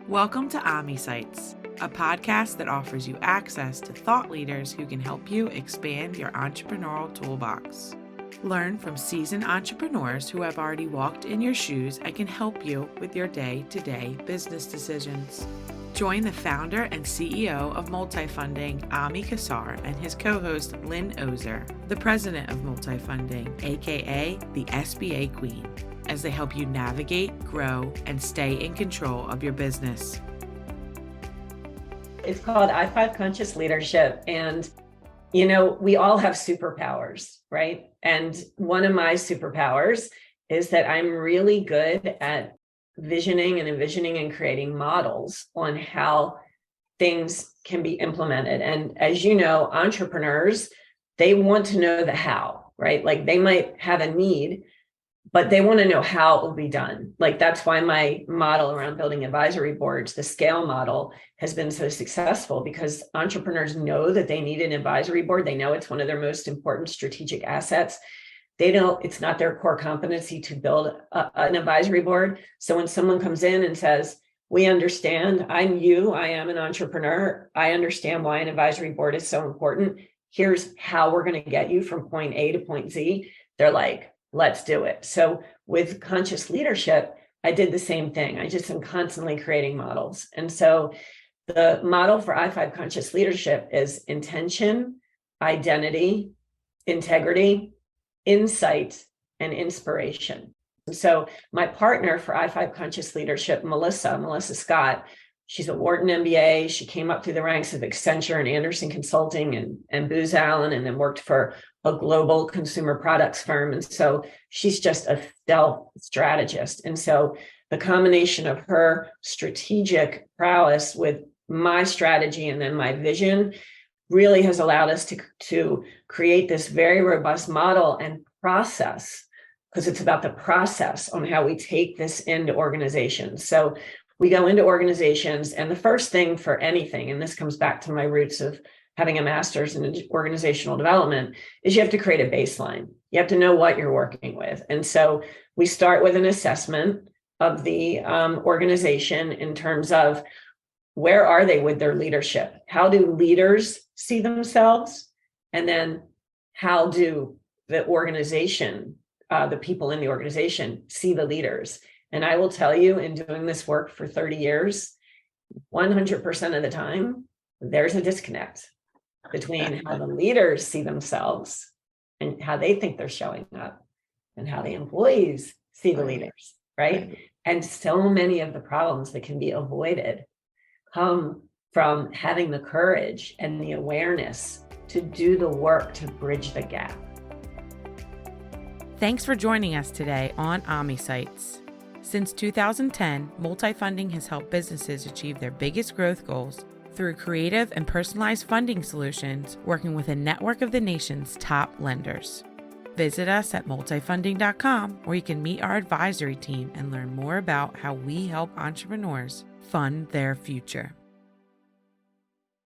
Welcome to AmiSites, a podcast that offers you access to thought leaders who can help you expand your entrepreneurial toolbox. Learn from seasoned entrepreneurs who have already walked in your shoes and can help you with your day-to-day business decisions. Join the founder and CEO of MultiFunding, Ami Kassar, and his co-host Lynn Ozer, the president of MultiFunding, aka the SBA Queen, as they help you navigate, grow, and stay in control of your business. It's called I-5 Conscious Leadership. And, we all have superpowers, right? And one of my superpowers is that I'm really good at visioning and envisioning and creating models on how things can be implemented. And as you know, entrepreneurs, they want to know the how, right? Like they might have a need, but they want to know how it will be done. Like that's why my model around building advisory boards, the scale model, has been so successful, because entrepreneurs know that they need an advisory board. They know it's one of their most important strategic assets. They know it's not their core competency to build an advisory board. So when someone comes in and says, we understand, I am an entrepreneur, I understand why an advisory board is so important. Here's how we're going to get you from point A to point Z. They're like, let's do it. So with conscious leadership, I did the same thing. I just am constantly creating models. And so the model for I-5 Conscious Leadership is intention, identity, integrity, insight, and inspiration. So my partner for I-5 Conscious Leadership, Marissa Scott, she's a Wharton MBA. She came up through the ranks of Accenture and Anderson Consulting and Booz Allen, and then worked for a global consumer products firm. And so she's just a stealth strategist. And so the combination of her strategic prowess with my strategy and then my vision really has allowed us to create this very robust model and process, because it's about the process on how we take this into organizations. So we go into organizations, and the first thing for anything, and this comes back to my roots of having a master's in organizational development, is you have to create a baseline. You have to know what you're working with. And so we start with an assessment of the organization in terms of where are they with their leadership? How do leaders see themselves? And then how do the organization, the people in the organization, see the leaders? And I will tell you, in doing this work for 30 years, 100% of the time, there's a disconnect between how the leaders see themselves and how they think they're showing up, and how the employees see the leaders, right? And so many of the problems that can be avoided come from having the courage and the awareness to do the work to bridge the gap. Thanks for joining us today on AmiSites. Since 2010, MultiFunding has helped businesses achieve their biggest growth goals through creative and personalized funding solutions, working with a network of the nation's top lenders. Visit us at multifunding.com, where you can meet our advisory team and learn more about how we help entrepreneurs fund their future.